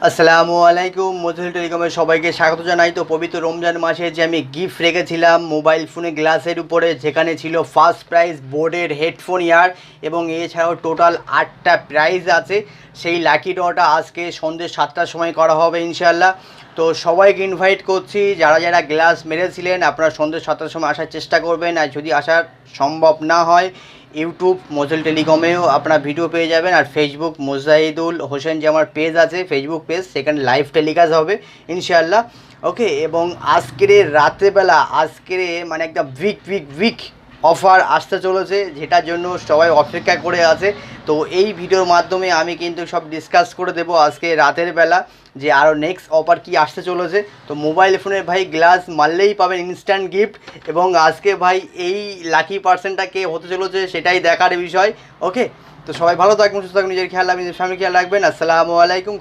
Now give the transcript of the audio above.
আসসালামু আলাইকুম, মজুল টেলিকমের সবাইকে স্বাগত জানাই। তো পবিত্র রমজান মাসে যে আমি গিফট রেখেছিলাম মোবাইল ফোনে গ্লাসের উপরে, যেখানে ছিল ফার্স্ট প্রাইজ বোর্ডের হেডফোন ইয়ার এবং এছাড়াও টোটাল 8টা প্রাইজ আছে। সেই লাকি ড্রটা আজকে সন্ধ্যে 7টার সময় করা হবে ইনশাআল্লাহ। তো সবাইকে ইনভাইট করছি, যারা যারা গ্লাস মেরেছিলেন আপনারা সন্ধ্যে 7টার সময় আসার চেষ্টা করবেন। আর যদি আসার সম্ভব না হয়, ইউটিউব মজুল টেলিকমেও আপনার ভিডিও পেয়ে যাবেন। আর ফেসবুক মোজাহিদুল হোসেন যে আমার পেজ আছে, ফেসবুক পেজ, সেখানে লাইভ টেলিকাস্ট হবে ইনশাআল্লাহ। ওকে, এবং আজকের রাত্রেবেলা আজকের মানে একটা উইক অফার আসতে চলেছে, যেটার জন্য সবাই অপেক্ষা করে আছে। তো এই ভিডিওর মাধ্যমে আমি কিন্তু সব ডিসকাস করে দেবো আজকে রাতের বেলা, যে আরও নেক্সট অফার কি আসতে চলেছে। তো মোবাইল ফোনের ভাই গ্লাস মারলেই পাবেন ইনস্ট্যান্ট গিফট, এবং আজকে ভাই এই লাকি পার্সেন্টটা কে হতে চলেছে সেটাই দেখার বিষয়। ওকে, তো সবাই ভালো থাকবেন, সুস্থ থাকবেন, নিজের খেয়াল রাখবেন, নিজের ফ্যামিলি খেয়াল রাখবেন। আসসালামু আলাইকুম।